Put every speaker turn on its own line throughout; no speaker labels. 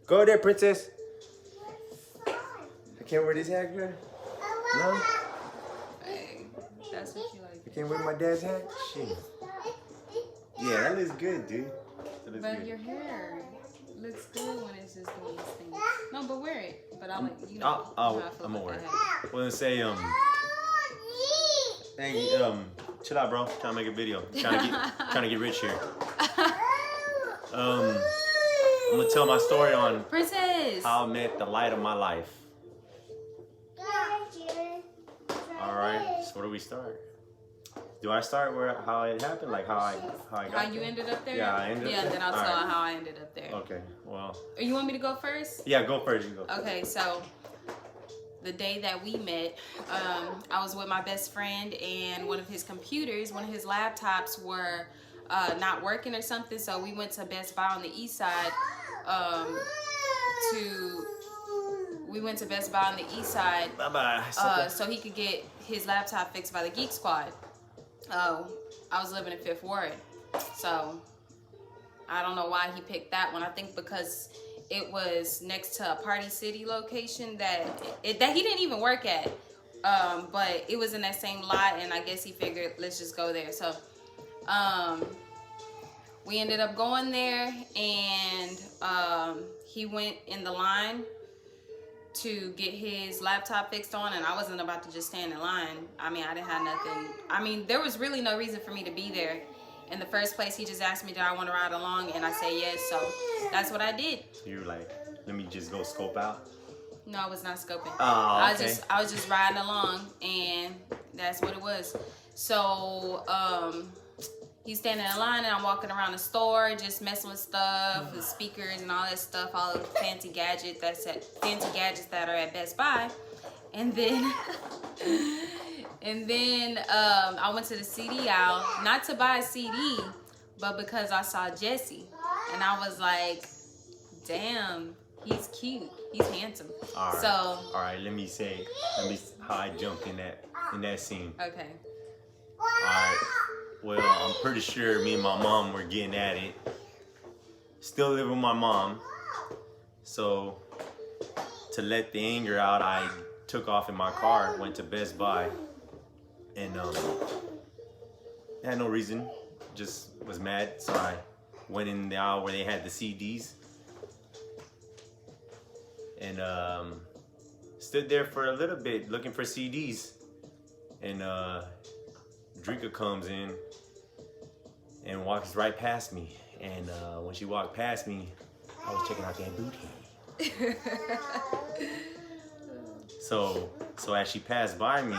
Go there, princess. I can't wear this hat, girl. No?
Hey, that's what you like.
I can't wear my dad's hat? Shit. Yeah, that looks good, dude. That looks
But
good.
your hair looks good when it's just doing this thing. No, but wear it. But I like, you know, how I feel
I'm gonna
about
wear
that
it.
hat.
Well, let's say, hey, chill out, bro. Trying to make a video. Trying to get rich here. I'm gonna tell my story on
Princess.
how I met the light of my life. All right. So where do we start? Do I start how it happened, like how I got
How you
there?
ended up there?
Yeah, I ended up
Yeah,
there?
then I'll
All
tell
right.
how I ended up there.
Okay. Well.
You want me to go first?
Yeah, go first. You go.
Okay, so the day that we met, I was with my best friend, and one of his laptops were not working or something, so we went to Best Buy on the east side so he could get his laptop fixed by the Geek Squad. I was living in Fifth Ward, so I don't know why he picked that one. I think because it was next to a Party City location that he didn't even work at, but it was in that same lot, and I guess he figured, let's just go there. So we ended up going there, and he went in the line to get his laptop fixed on, and I wasn't about to just stand in line. I mean, I didn't have nothing. I mean, there was really no reason for me to be there in the first place. He just asked me, did I want to ride along, and I said yes, so that's what I did.
You were like, let me just go scope out?
No, I was not scoping.
Oh, okay.
I was just riding along, and that's what it was. So he's standing in line, and I'm walking around the store, just messing with stuff, the speakers and all that stuff, all the fancy gadgets that are at Best Buy. And then, I went to the CD aisle, not to buy a CD, but because I saw Jesse, and I was like, damn, he's cute, he's handsome.
All right.
So,
all right, let me how I jumped in that scene.
okay.
All right. Well, I'm pretty sure me and my mom were getting at it. Still live with my mom. So to let the anger out, I took off in my car, went to Best Buy, and had no reason, just was mad. So I went in the aisle where they had the CDs, and stood there for a little bit looking for CDs, and Drika comes in and walks right past me, and when she walked past me, I was checking out that booty. So as she passed by me,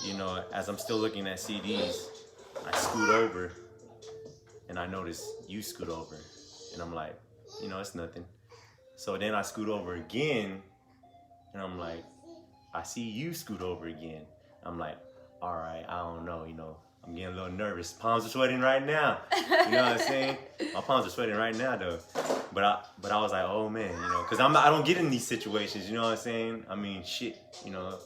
you know, as I'm still looking at CDs, I scoot over, and I notice you scoot over, and I'm like, you know, it's nothing. So then I scoot over again, and I'm like, I see you scoot over again. I'm like, all right, I don't know, you know, I'm getting a little nervous. Palms are sweating right now. You know what I'm saying? My palms are sweating right now, though. But I was like, oh man, you know, because I don't get in these situations. You know what I'm saying? I mean, shit, you know,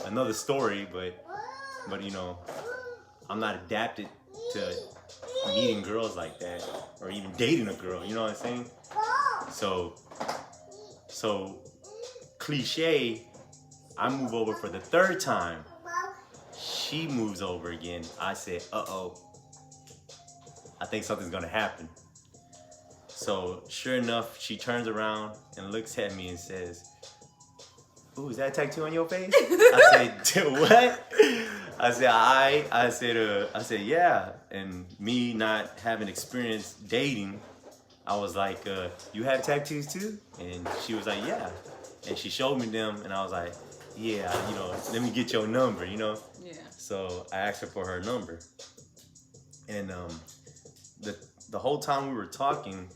another story, but you know, I'm not adapted to meeting girls like that or even dating a girl. You know what I'm saying? So cliche. I move over for the third time. She moves over again. I said, uh-oh, I think something's gonna happen. So sure enough, she turns around and looks at me and says, ooh, is that a tattoo on your face? I said, what? I said, yeah. And me not having experience dating, I was like, you have tattoos too? And she was like, yeah. And she showed me them, and I was like, yeah, you know, let me get your number, you know?
Yeah.
So I asked her for her number. And the whole time we were talking,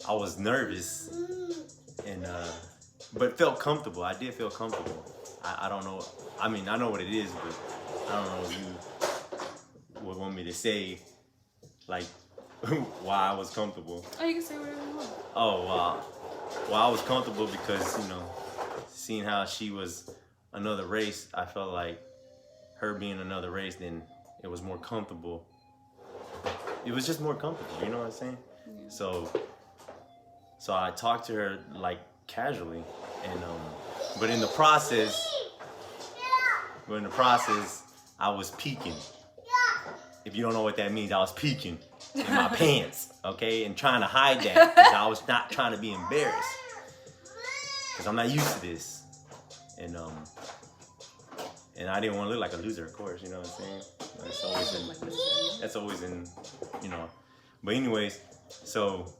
I was nervous, and but felt comfortable. I did feel comfortable. I don't know. I mean, I know what it is, but I don't know if you would want me to say, like, why I was comfortable.
Oh, you can say whatever you want.
Oh, wow. Well, I was comfortable because, you know, seeing how she was another race, I felt like her being another race, then it was more comfortable. It was just more comfortable, you know what I'm saying?
Yeah.
So So I talked to her like casually, and but in the process, I was peeking. If you don't know what that means, I was peeking in my pants, okay, and trying to hide that because I was not trying to be embarrassed because I'm not used to this, and I didn't want to look like a loser, of course. You know what I'm saying? That's always in, you know. But anyways, so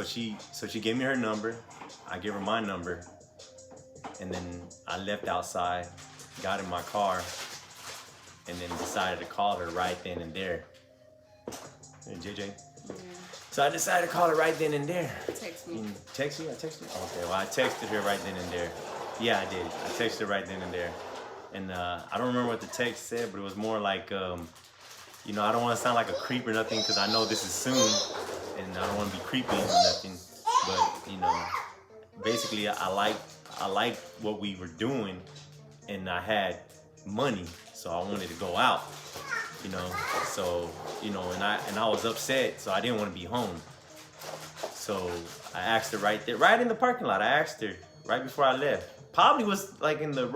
she gave me her number. I gave her my number, and then I left outside, got in my car, and then decided to call her right then and there. Hey, JJ.
Yeah.
So I decided to call her right then and there.
Text me.
Text you? I texted you? Okay, well, I texted her right then and there. Yeah, I did. I texted her right then and there. And I don't remember what the text said, but it was more like, you know, I don't want to sound like a creep or nothing because I know this is soon, and I don't want to be creepy or nothing. But, you know, basically, I like what we were doing, and I had money, so I wanted to go out, you know. So, you know, and I was upset, so I didn't want to be home. So I asked her right there, right in the parking lot. I asked her right before I left. Probably was like in the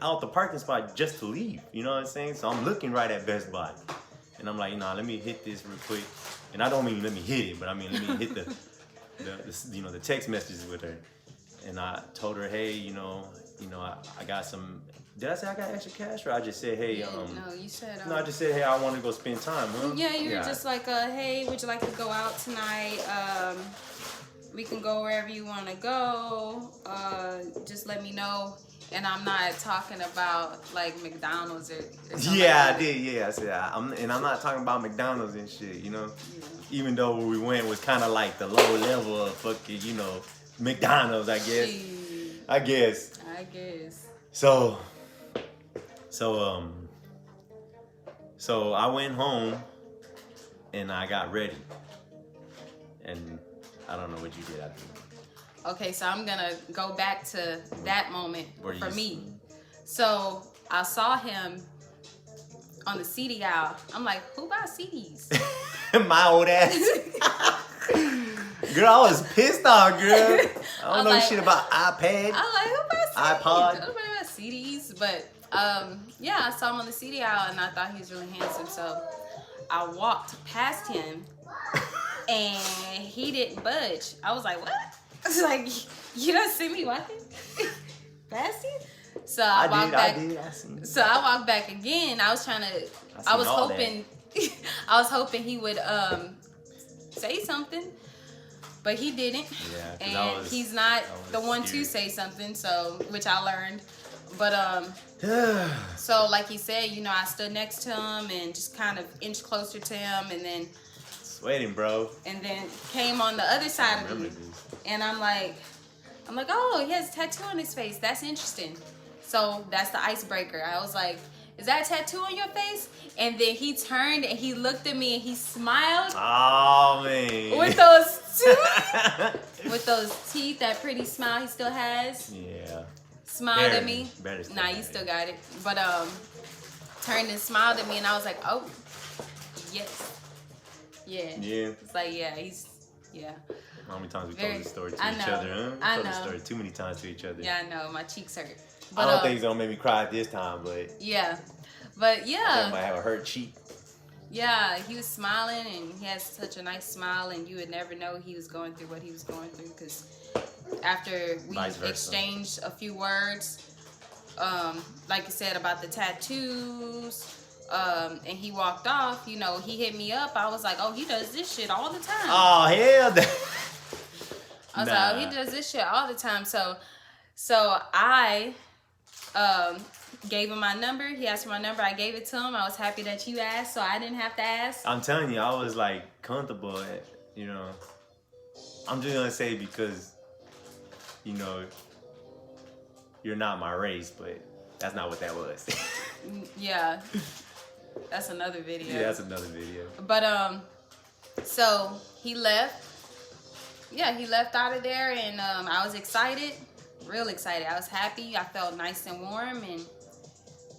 out the parking spot just to leave. You know what I'm saying? So I'm looking right at Best Buy, and I'm like, you know, let me hit this real quick. And I don't mean let me hit it, but I mean let me hit the text messages with her. And I told her, hey, you know, I got some. Did I say I got extra cash, or I just said, hey,
no, you said.
No, I just said, hey, I want to go spend time, huh?
Yeah, you were just like, hey, would you like to go out tonight? We can go wherever you want to go. Just let me know. And I'm not talking about like McDonald's or something.
Yeah,
like
I did. Yeah, I said, I'm not talking about McDonald's and shit. You know, even though where we went was kind of like the low level of fucking, you know, McDonald's. I guess.
Jeez.
I guess. So I went home and I got ready, and I don't know what you did after.
Okay, so I'm gonna go back to that moment for me. So I saw him on the CD aisle. I'm like, who buys CDs?
My old ass. Girl, I was pissed off, girl. I don't know shit about iPad.
I'm like, who buys CDs?
iPod.
Nobody buys CDs, but yeah, I saw him on the CD aisle and I thought he was really handsome. So I walked past him and he didn't budge. I was like, what? It's like, you don't see me walking past you? So I walked back. So I walked back again. I was hoping he would say something, but he didn't. Yeah, and he's not the one to say something. So, which I learned. But so like he said, you know, I stood next to him and just kind of inched closer to him, and then
sweating, bro. And
then came on the other side of me, and I'm like, oh, he has a tattoo on his face. That's interesting. So that's the icebreaker. I was like, is that a tattoo on your face? And then he turned and he looked at me and he smiled.
Oh man.
With those teeth, that pretty smile he still has.
Yeah.
Smiled at me. Nah, you still got it. But turned and smiled at me, and I was like, oh, yes. Yeah. Yeah. It's like, yeah.
How many times we told this story to each other, huh?
I know.
Told the story too many times to each other.
Yeah, I know. My cheeks hurt. But,
I don't think it's gonna make me cry this time, but
yeah. But yeah.
I might have a hurt cheek.
Yeah, he was smiling, and he has such a nice smile, and you would never know he was going through what he was going through, because after we exchanged a few words, like you said about the tattoos, and he walked off, you know, he hit me up. I was like, oh, he does this shit all the time.
Oh, hell no.
I was like, oh, he does this shit all the time. So I gave him my number. He asked for my number. I gave it to him. I was happy that you asked, so I didn't have to ask.
I'm telling you, I was like comfortable at, you know, I'm just gonna say because, you know, you're not my race, but that's not what that was.
Yeah. That's another video.
Yeah, that's another video.
But so he left. Yeah, he left out of there, and I was excited, real excited. I was happy. I felt nice and warm, and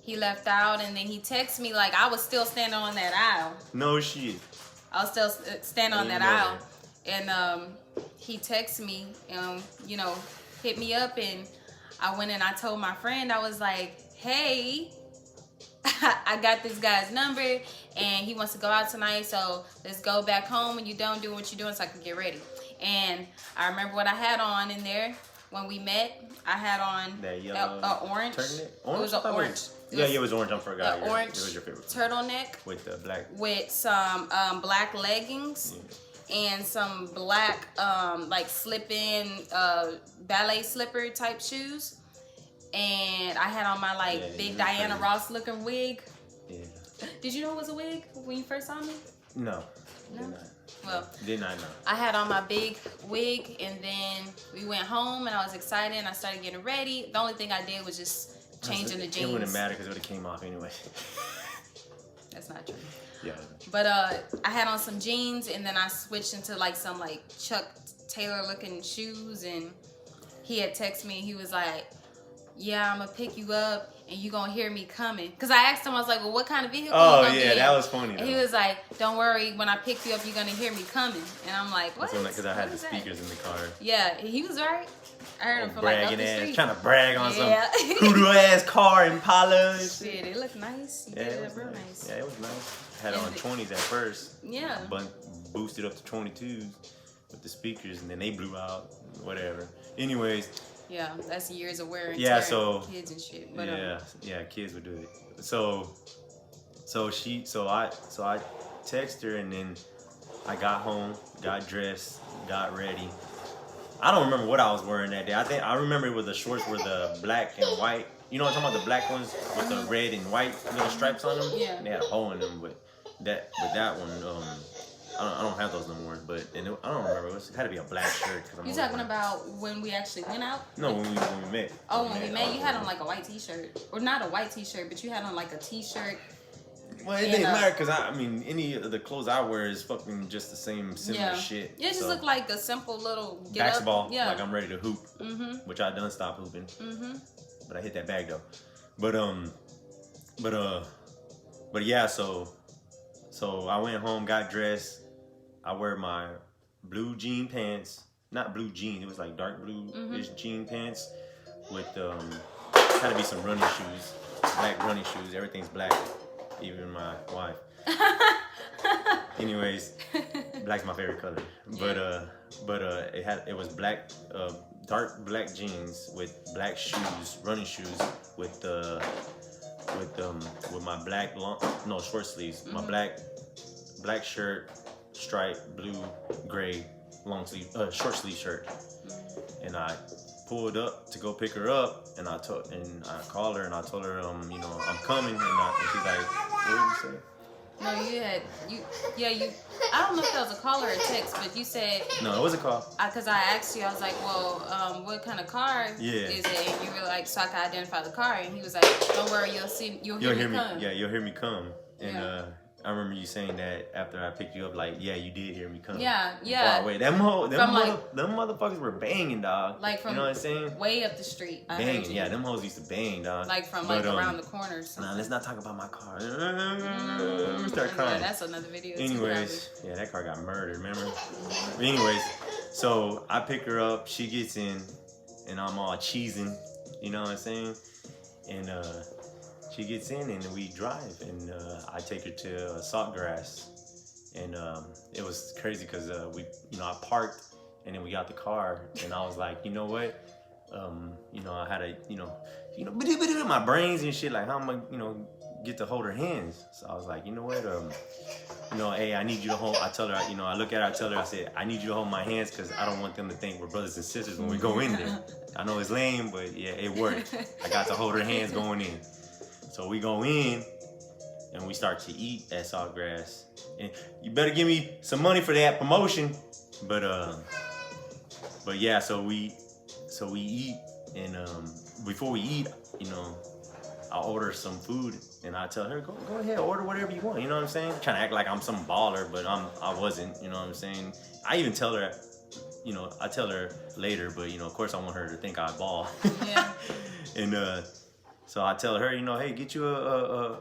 he left out, and then he texted me like I was still standing on that aisle.
No shit.
I was still standing on that aisle, And he texted me, you know, hit me up, and I went and I told my friend, I was like, hey, I got this guy's number and he wants to go out tonight, so let's go back home when you don't do what you're doing so I can get ready. And I remember what I had on in there when we met. I had on
that yellow
orange.
Turtleneck?
It was an orange.
Yeah, it was orange. I forgot.
An orange
it was your favorite.
turtleneck
With the black.
with some black leggings.
Yeah.
And some black, like slip-in ballet slipper type shoes. And I had on my big Diana Ross looking wig.
Yeah.
Did you know it was a wig when you first saw me?
No.
No?
Did not.
Well,
Did not know.
I had on my big wig, and then we went home, and I was excited, and I started getting ready. The only thing I did was just changing the jeans.
It wouldn't matter because it would have came off anyway.
That's not true.
Yeah.
But I had on some jeans, and then I switched into some Chuck Taylor looking shoes, and he had texted me. He was like, yeah, I'm gonna pick you up and you gonna hear me coming. Cause I asked him, I was like, well, what kind of vehicle you gonna be in?
That was funny.
And he was like, don't worry, when I pick you up, you're gonna hear me coming. And I'm like, what?
Because I had the speakers in the car.
Yeah, he was right. I heard him from up the street.
Trying to brag on some hoodoo ass car Impala and shit.
Shit, it looked nice. He did it real nice.
Yeah, it was nice. Had on 20s at first.
Yeah.
But boosted up to 22s with the speakers, and then they blew out. Whatever. Anyways.
Yeah, that's years of wear and
tear.
Yeah, so kids and shit. But,
kids would do it. So I texted her, and then I got home, got dressed, got ready. I don't remember what I was wearing that day. I remember it was the shorts were the black and white. You know what I'm talking about? The black ones with the red and white little stripes on them.
Yeah.
And they had a hole in them, but that one, I don't have those no more. But I don't remember. It had to be a black shirt.
You talking about when we actually went out?
No, when we met.
Oh, when we met, you had on a white t-shirt, or not a white t-shirt, but you had on a t-shirt.
Well, it didn't matter because any of the clothes I wear is fucking just the same similar shit.
Yeah, it just looked like a simple little
basketball.
Yeah.
Like I'm ready to hoop. Which I done stopped hooping. But I hit that bag though. But yeah. So I went home, got dressed. I wear my blue jean pants. Not blue jean. It was like dark blue-ish jean pants with had to be some running shoes, black running shoes. Everything's black. Even my wife. Anyways, black's my favorite color. But it was black, dark black jeans with black shoes, running shoes with my black short sleeves. My black shirt, striped blue, gray, long sleeve, short sleeve shirt. And I pulled up to go pick her up, and I called her and I told her, I'm coming, and she's like, what did you say?
No, I don't know if that was a call or a text, but you said.
No, it was a call.
Because I asked you, I was like, well, what kind of car is it? And you were like, so I could identify the car, and he was like, don't worry, you'll hear me come.
Yeah, you'll hear me come. And I remember you saying that after I picked you up, like, yeah, you did hear me come.
Yeah.
Far away. Them motherfuckers were banging, dog.
Like from,
you know what I'm saying?
Way up the street.
Banging, yeah, them hoes used to bang, dog.
Like from around the corner or something.
Nah, let's not talk about my car. Start crying.
Yeah, that's another video.
Anyways, that car got murdered, remember? But anyways, so I pick her up, she gets in, and I'm all cheesing, you know what I'm saying? And she gets in and we drive, and I take her to Saltgrass, and it was crazy because I parked, and then we got the car, and I was like, you know what, I had a, my brains and shit, like how am I, get to hold her hands? So I was like, you know what, hey, I need you to hold. I tell her, I look at her, I tell her, I said, I need you to hold my hands because I don't want them to think we're brothers and sisters when we go in there. I know it's lame, but yeah, it worked. I got to hold her hands going in. So we go in and we start to eat at Saltgrass. And you better give me some money for that promotion. But yeah, so we eat, and before we eat, I order some food and I tell her, go ahead, order whatever you want. You know what I'm saying? Trying to act like I'm some baller, but I wasn't. You know what I'm saying? I even tell her, I tell her later, but of course I want her to think I ball.
Yeah.
And So I tell her, you know, hey, get you a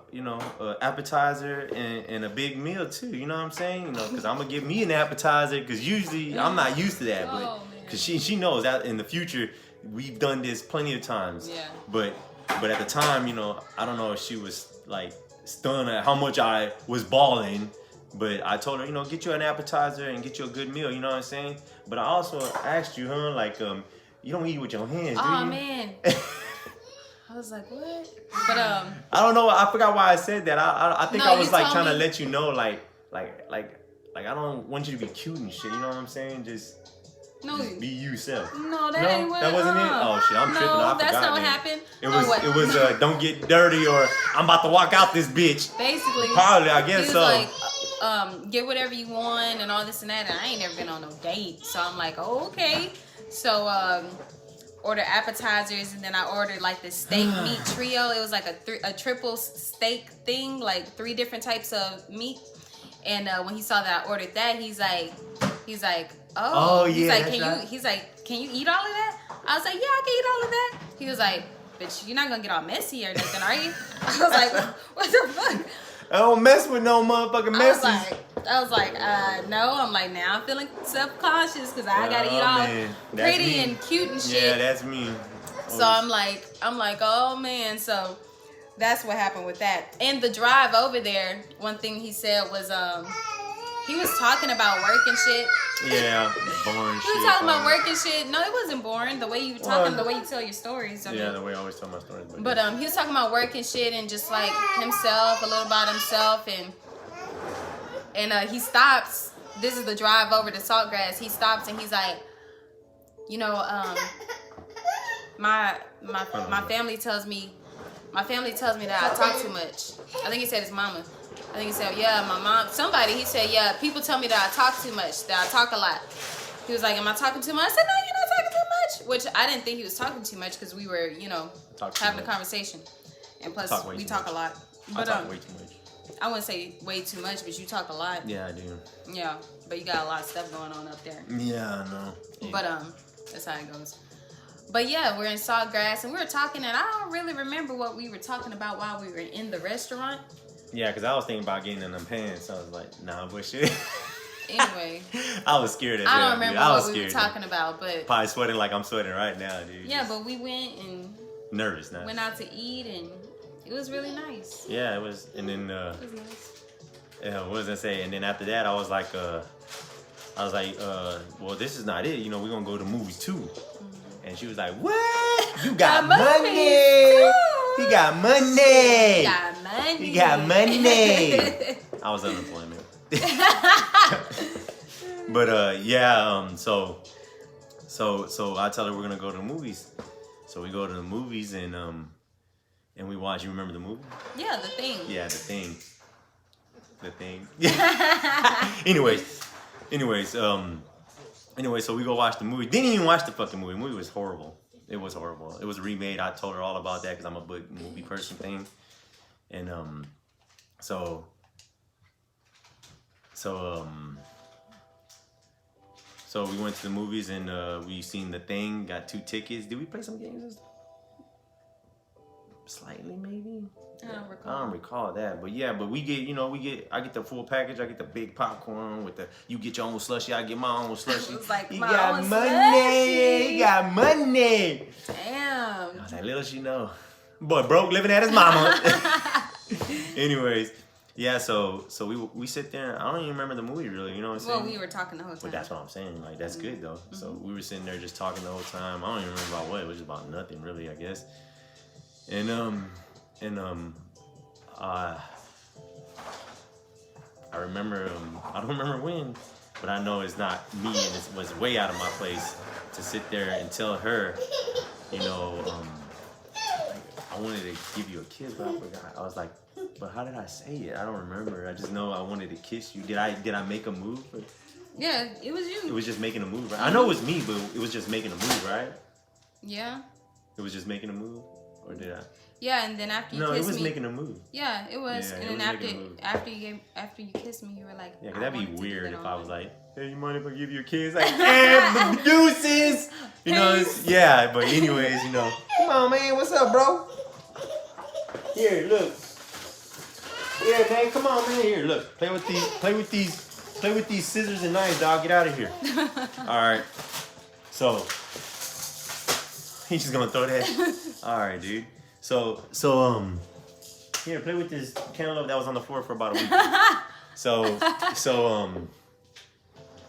appetizer and a big meal too. You know what I'm saying? You know, because I'm gonna give me an appetizer because usually I'm not used to that, but because she knows that in the future we've done this plenty of times.
Yeah.
But at the time, you know, I don't know if she was like stunned at how much I was balling. But I told her, you know, get you an appetizer and get you a good meal. You know what I'm saying? But I also asked you, huh, like, you don't eat with your hands, do you?
Oh man. I was like, what? But
I don't know. I forgot why I said that. I think
No,
I was
you
like
told
trying to
me.
let you know, like I don't want you to be cute and shit. You know what I'm saying? Just be yourself.
No, that ain't what.
That wasn't it. Oh shit, I'm tripping. I
that's
forgot.
not what
Man.
happened.
It was don't get dirty or I'm about to walk out this bitch.
Basically,
Probably, I guess
he was
so.
like, get whatever you want and all this and that. And I ain't never been on no date, so I'm like, oh, okay. So order appetizers, and then I ordered like the steak meat trio. It was like a triple steak thing, like 3 different types of meat. And when he saw that I ordered that, he's like, oh
yeah,
he's like,
right.
can you eat all of that? I was like, yeah, I can eat all of that. He was like, bitch, you're not gonna get all messy or nothing, are you? I was like, what the fuck?
I don't mess with no motherfucking messes.
I was like, no. I'm like, now I'm feeling self-conscious because I gotta eat all pretty and cute and shit.
Yeah, that's me.
So I'm like, oh man. So that's what happened with that. And the drive over there, one thing he said was, he was talking about work and shit.
Yeah, boring shit.
He was talking about work and shit. No, it wasn't boring. The way you were talking, the way you tell your stories. I mean,
the way I always tell my stories.
But he was talking about work and shit and just like himself, a little about himself, and he stops. This is the drive over to Saltgrass. He stops and he's like, you know, my family tells me that I talk too much. I think he said his mama. I think he said, yeah, my mom. Somebody, he said, yeah, people tell me that I talk too much, that I talk a lot. He was like, am I talking too much? I said, no, you're not talking too much. Which I didn't think he was talking too much because we were, you know, having a conversation. And plus, we talk a lot. But,
I talk way too much.
I wouldn't say way too much, but you talk a lot.
Yeah, I do.
Yeah, but you got a lot of stuff going on up there.
Yeah, I know. Yeah.
But that's how it goes. But yeah, we're in Saltgrass and we were talking, and I don't really remember what we were talking about while we were in the restaurant.
Yeah, because I was thinking about getting in them pants. So I was like, nah, but shit.
Anyway.
I was scared as hell.
I don't remember what we were
dude.
talking about, but.
Probably sweating like I'm sweating right now, dude.
Yeah, but we went and.
Nervous now.
Went out to eat and it was really nice.
Yeah, it was. And then.
It was nice.
Yeah, what was I say? And then after that, I was like, well, this is not it. You know, we're going to go to movies too. Mm-hmm. And she was like, what? You got money. He got money.
He got money.
I was unemployment. But yeah, so I tell her we're gonna go to the movies. So we go to the movies and we watch. You remember the movie?
Yeah, The Thing.
Yeah, The Thing. The Thing. Anyway, so we go watch the movie. Didn't even watch the fucking movie. The movie was horrible. It was horrible. It was remade. I told her all about that because I'm a big movie person thing. And so we went to the movies and we seen The Thing. Got 2 tickets. Did we play some games and stuff? Slightly, maybe. I don't recall that, but yeah, but I get the full package. I get the big popcorn with you get your own slushie. I get my own slushie.
It's like
you
my
got
own
money.
slushie.
You got money.
Damn.
I was like, little she know. Boy, broke living at his mama. Anyways, yeah, so we sit there. I don't even remember the movie really. You know what I'm saying?
Well, we were talking the whole time.
But that's what I'm saying. Like that's good though. Mm-hmm. So we were sitting there just talking the whole time. I don't even remember about what. It was just about nothing really, I guess. I remember, I don't remember when, but I know it's not me, and it was way out of my place to sit there and tell her, you know, I wanted to give you a kiss, but I forgot. I was like, but how did I say it? I don't remember. I just know I wanted to kiss you. Did I make a move?
Yeah, it was you.
It was just making a move, right? I know it was me, but it was just making a move, right?
Yeah.
It was just making a move, or did I?
Yeah, and then after you kissed me.
No, it was making a move.
Yeah, it was.
Yeah,
and then after you kissed me, you were like.
Yeah, cause that'd be weird if I was like, hey, you mind if I give you a kiss? Like, yeah, deuces. You know, yeah. But anyways, you know, come on, man, what's up, bro? Here, look. Yeah, man, come on, man. Here, look. Play with these scissors and knives, dog. Get out of here. All right. So he's just gonna throw that. All right, dude. So here, play with this cantaloupe that was on the floor for about a week. So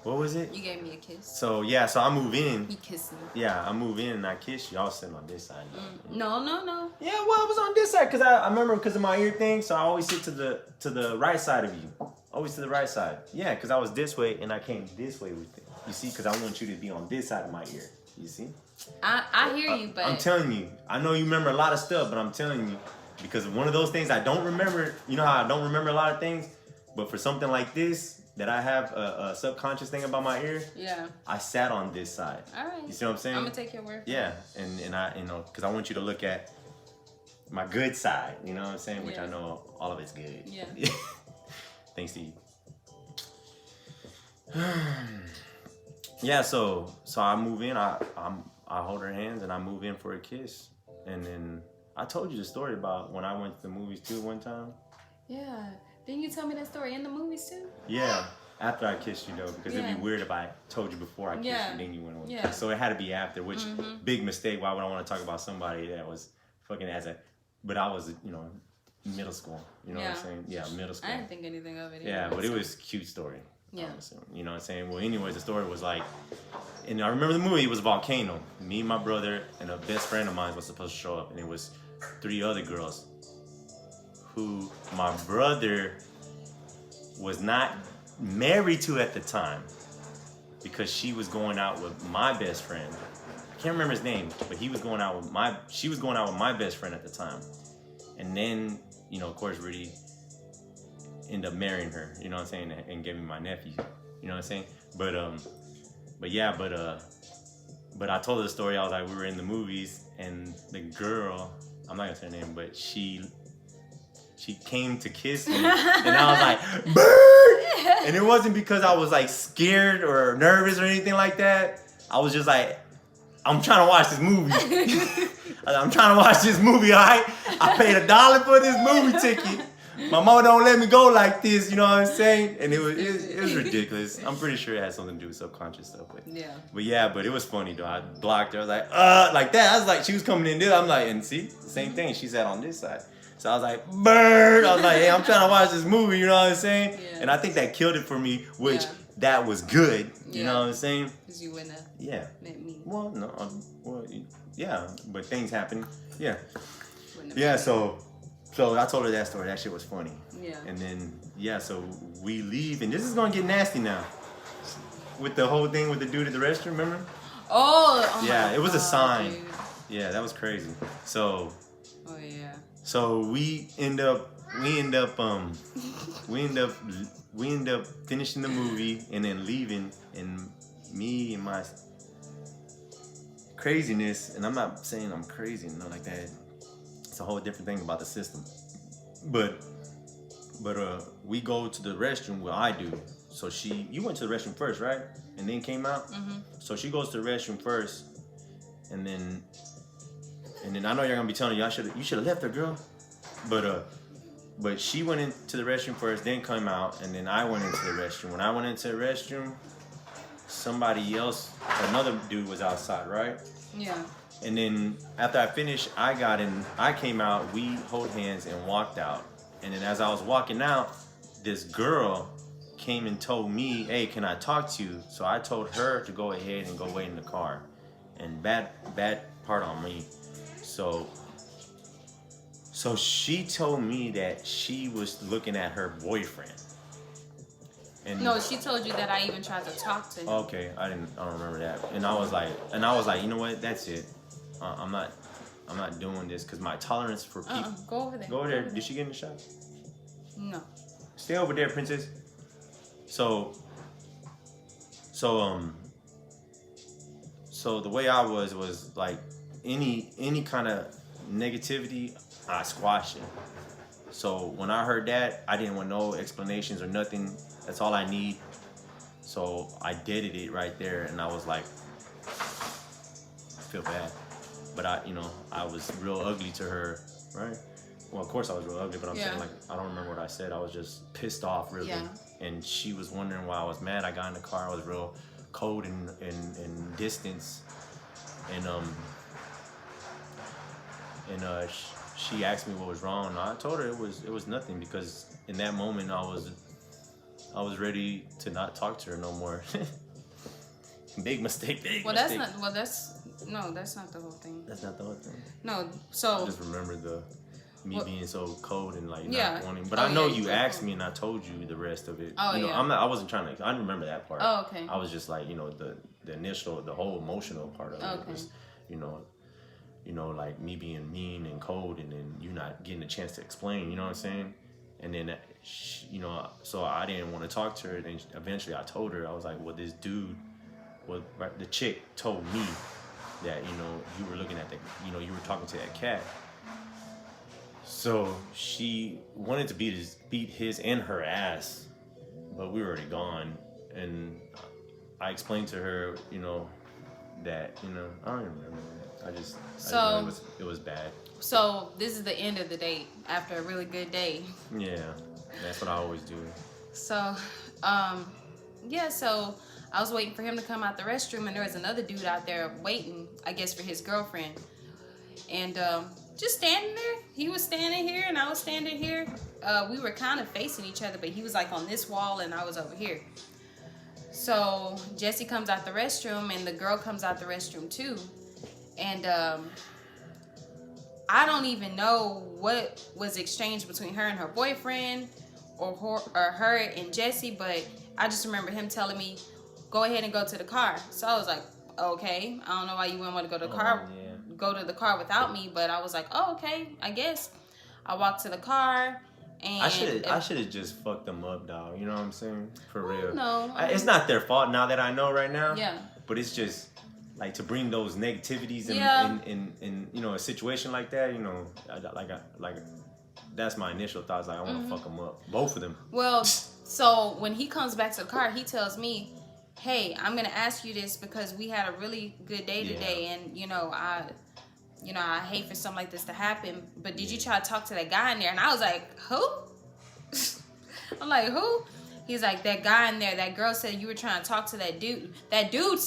what was it?
You gave me a kiss.
So yeah, so I move in.
You kissed me.
Yeah, I move in and I kiss you. I was sitting on this side.
No.
Yeah, well, I was on this side because I remember because of my ear thing, so I always sit to the right side of you. Always to the right side. Yeah, because I was this way and I came this way with it. You see, because I want you to be on this side of my ear. You see?
I hear you, but
I'm telling you, I know you remember a lot of stuff, but I'm telling you, because one of those things I don't remember. You know how I don't remember a lot of things, but for something like this. That I have a subconscious thing about my ear.
Yeah.
I sat on this side.
All right.
You see what I'm saying?
I'm gonna take your word.
Yeah, and I because I want you to look at my good side. You know what I'm saying? Which I know all of it's good.
Yeah.
Thanks to you. Yeah. So I move in. I hold her hands and I move in for a kiss. And then I told you the story about when I went to the movies too one time.
Yeah. Didn't you tell me that story in the movies too?
Yeah, after I kissed you though, because it'd be weird if I told you before I kissed you, then you went on.
Yeah.
So it had to be after, which big mistake. Why would I want to talk about somebody that was fucking but I was, middle school. You know what I'm saying? Yeah, middle school.
I didn't think anything of it.
Yeah, but it was a cute story.
Yeah.
You know what I'm saying? Well, anyways, the story was like, and I remember the movie, it was a volcano. Me and my brother and a best friend of mine was supposed to show up, and it was 3 other girls who my brother was not married to at the time because she was going out with my best friend. I can't remember his name, but she was going out with my best friend at the time. And then, of course, Rudy ended up marrying her, you know what I'm saying, and gave me my nephew, you know what I'm saying? But I told her the story. I was like, we were in the movies and the girl, I'm not gonna say her name, but she came to kiss me, and I was like, bird! And it wasn't because I was like scared or nervous or anything like that. I was just like, I'm trying to watch this movie. I'm trying to watch this movie, all right? I paid $1 for this movie ticket. My mama don't let me go like this, you know what I'm saying? And it was ridiculous. I'm pretty sure it had something to do with subconscious stuff. But it was funny though. I blocked her. I was like that. I was like, she was coming in there. I'm like, and see, same thing. She sat on this side. So I was like, bird. I was like, hey, I'm trying to watch this movie, you know what I'm saying? Yeah. And I think that killed it for me, which that was good. You know what I'm saying?
Because you wouldn't have met me.
Well, no. But things happen. Yeah. Yeah, so I told her that story. That shit was funny. Yeah. And then, so we leave, and this is going to get nasty now. With the whole thing with the dude at the restroom, remember?
Oh
yeah, it was a sign.
Dude.
Yeah, that was crazy. So.
Oh yeah.
So we end up finishing the movie and then leaving, and me and my craziness, and I'm not saying I'm crazy, like that. It's a whole different thing about the system. But we go to the restroom. Well, I do. So you went to the restroom first, right? And then came out. Mm-hmm. So she goes to the restroom first, and then I know you're gonna be telling you you should have left her, girl. But she went into the restroom first, then came out, and then I went into the restroom. When I went into the restroom, somebody else, another dude was outside, right?
Yeah.
And then after I finished, I got in, I came out, we hold hands and walked out. And then as I was walking out, this girl came and told me, hey, can I talk to you? So I told her to go ahead and go wait in the car. And bad part on me. So she told me that she was looking at her boyfriend. And
no, she told you that I even tried to talk to him.
Okay, I don't remember that. And I was like, you know what? That's it. I'm not doing this because my tolerance for people.
Go over there.
Go over there. Did she get in the shot?
No.
Stay over there, princess. So the way I was like any kind of negativity, I squashed it. So when I heard that, I didn't want no explanations or nothing. That's all I need. So I deaded it right there, and I was like, I feel bad. But I was real ugly to her, right? Well, of course I was real ugly, but I'm
Yeah.
saying, like, I don't remember what I said. I was just pissed off, really.
Yeah.
And she was wondering why I was mad. I got in the car. I was real cold and distance. And she asked me what was wrong. And I told her it was nothing, because in that moment I was ready to not talk to her no more. Big mistake. Big mistake.
That's not the whole thing.
That's not the whole thing.
No, so
I just remember me being so cold and like
Yeah.
not wanting. But
Oh,
I know
yeah,
you
you
asked
were
me and I told you the rest of it.
Oh,
you know,
yeah.
I wasn't trying to. I remember that part.
Oh, okay.
I was just like, you know, the initial, the whole emotional part of it
Okay.
was, you know, like me being mean and cold, and then you not getting a chance to explain. You know what I'm saying? And then, you know, so I didn't want to talk to her. And then eventually I told her, I was like, well, this dude, the chick told me that, you know, you were looking at you were talking to that cat. So she wanted to beat his and her ass, but we were already gone. And I explained to her, you know, that, you know, I don't even remember. I just know it was bad.
So this is the end of the date after a really good day.
Yeah, that's what I always do.
So, yeah, so I was waiting for him to come out the restroom, and there was another dude out there waiting, I guess, for his girlfriend. And just standing there. He was standing here, and I was standing here. We were kind of facing each other, but he was like on this wall, and I was over here. So Jesse comes out the restroom, and the girl comes out the restroom too. And I don't even know what was exchanged between her and her boyfriend, or her and Jesse, but I just remember him telling me, go ahead and go to the car. So I was like, okay, I don't know why you wouldn't want to go to the car.
Yeah.
Go to the car without me, but I was like, oh, okay, I guess. I walked to the car, and
I should have just fucked them up, dog. You know what I'm saying? For real.
No,
It's not their fault now that I know right now.
Yeah.
But it's just like to bring those negativities in you know, a situation like that. You know, like that's my initial thoughts. Like, I want to fuck them up, both of them.
Well, so when he comes back to the car, he tells me, hey, I'm gonna ask you this because we had a really good day today, and I hate for something like this to happen, but did you try to talk to that guy in there? And I was like, who? I'm like, who? He's like, that guy in there, that girl said you were trying to talk to that dude. That dude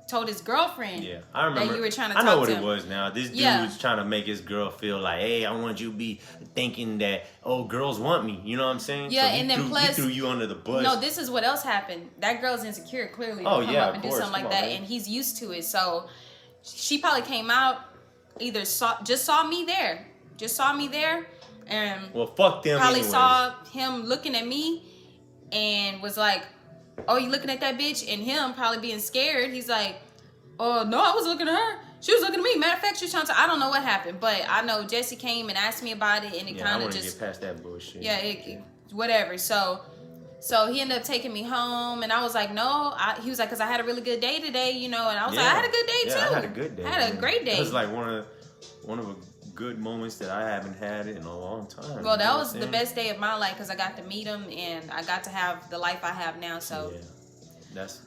told his girlfriend
I remember.
that you were trying to talk
I know what
to
it
him.
was now. This dude was trying to make his girl feel like, hey, I want you to be thinking that, oh, girls want me. You know what I'm saying?
Yeah,
so
and then plus,
he threw you under the bus.
No, this is what else happened. That girl's insecure, clearly.
Oh,
to come
yeah,
up and
of
do
course.
something like
Come on,
that,
man.
and he's used to it. So she probably came out, just saw me there, and
Well, fuck them.
probably
anyways.
saw him looking at me and was like, oh, you looking at that bitch? And him probably being scared, he's like, oh, no, I was looking at her. She was looking at me. Matter of fact, she was trying to, I don't know what happened, but I know Jesse came and asked me about it, and it
I
kind
want
of
to
just,
get past that bullshit.
whatever. So he ended up taking me home, and I was like, no. He was like, because I had a really good day today, you know, and I was like, I had a good day too.
I had a good day.
I had a great day.
It was like one of the good moments that I haven't had in a long time.
Well, that was the best day of my life because I got to meet him, and I got to have the life I have now. So that's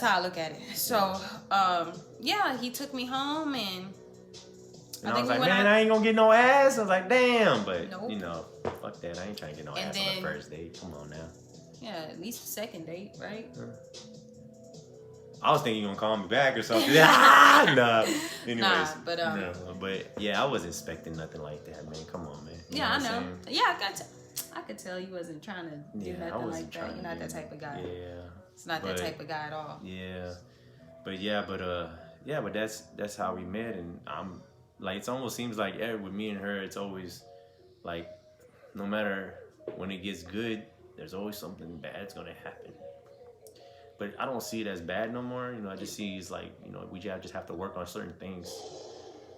how I look at it. So he took me home, and
I was like, man, I ain't gonna get no ass. I was like, damn, but
Nope.
you know, fuck that. I ain't trying to get no ass on the first date. Come on now.
Yeah, at least the second date, right?
I was thinking you gonna call me back or something. Nah. Anyways, but yeah, I wasn't expecting nothing like that, man. Come on, man. You
Yeah, I
what I'm
know.
saying?
Yeah, I could tell you wasn't trying to do nothing like that. You're not that type of guy.
Yeah.
It's not that type of guy at all.
Yeah. But that's how we met, and I'm like, it almost seems like with me and her, it's always like, no matter when it gets good, there's always something bad's gonna happen. But I don't see it as bad no more. You know, I just see it's like, you know, we just have to work on certain things,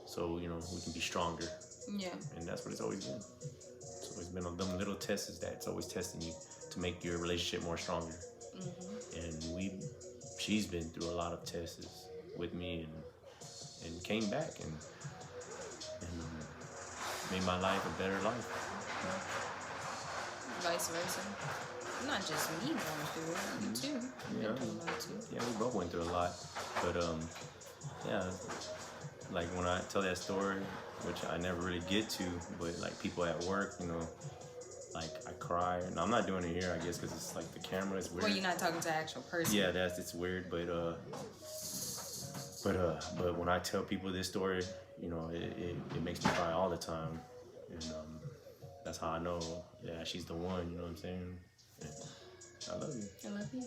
so you know we can be stronger.
Yeah.
And that's what it's always been. It's always been on them little tests that's always testing you to make your relationship more stronger. Mm-hmm. And she's been through a lot of tests with me, and came back and made my life a better life.
Vice versa. Not just me going through it, you too.
Yeah, we both went through a lot, but like when I tell that story, which I never really get to, but like people at work, you know, like I cry, and I'm not doing it here, I guess, because it's like the camera is weird.
Well, you're not talking to an actual person.
Yeah, it's weird, but when I tell people this story, you know, it makes me cry all the time, and that's how I know, yeah, she's the one. You know what I'm saying? Yeah. I love you.
I love you.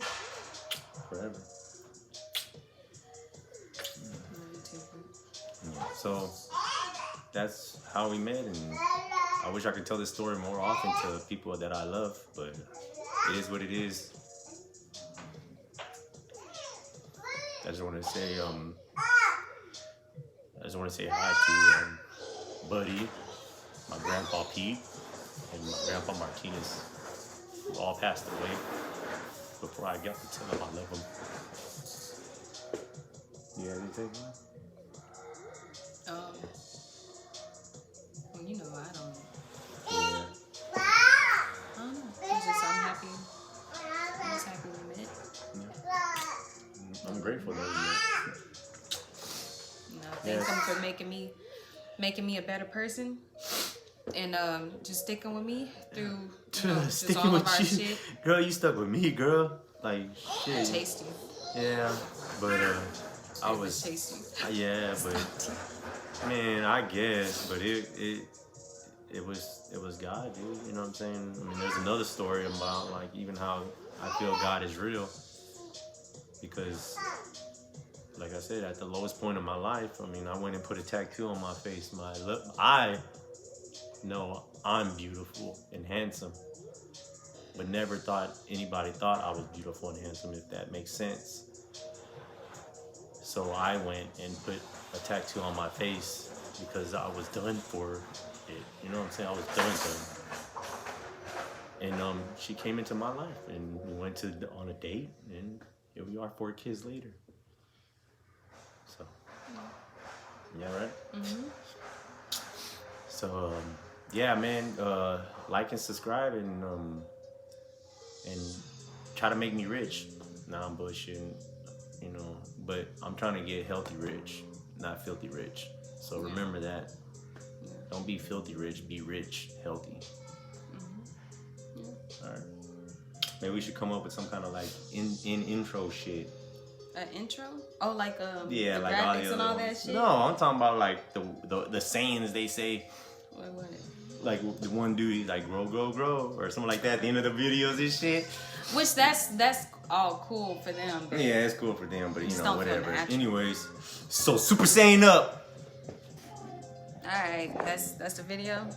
Forever.
I love you too.
Yeah. So that's how we met, and I wish I could tell this story more often to people that I love, but it is what it is. I just want to say hi to Buddy, my grandpa Pete, and my grandpa Martinez, who all passed away before I got to tell them I love them. You have anything?
Well, you know, I don't.
Yeah.
I don't know. I'm happy. I'm just happy we met.
Yeah. I'm grateful that we met.
Thank him for making me a better person, and just sticking with me through just all of our shit.
Girl, you stuck with me, girl. Like shit.
Tasty.
Yeah, but I was
tasty.
Yeah, but man, I guess, but it was God, dude. You know what I'm saying? I mean, there's another story about like even how I feel God is real, because like I said, at the lowest point of my life, I mean, I went and put a tattoo on my face. I know I'm beautiful and handsome, but never thought anybody thought I was beautiful and handsome, if that makes sense. So I went and put a tattoo on my face because I was done for it. You know what I'm saying? I was done. And she came into my life, and we went on a date, and here we are 4 kids later. So, yeah, right?
Mm-hmm.
So, yeah, man, like and subscribe, and try to make me rich. Nah, I'm bullshitting, you know, but I'm trying to get healthy rich, not filthy rich. So remember that. Don't be filthy rich, be rich, healthy.
Mm-hmm. Yeah.
All right. Maybe we should come up with some kind of like intro shit.
An intro? Oh, like
yeah,
the
like
graphics and all that shit?
No, I'm talking about like the sayings they say.
What?
Like the one dude, he's like grow, or something like that at the end of the videos and shit.
Which that's all cool for them. But
yeah, it's cool for them, but you know, whatever.
Anyways,
so Super Saiyan up.
All right, that's the video. Peace.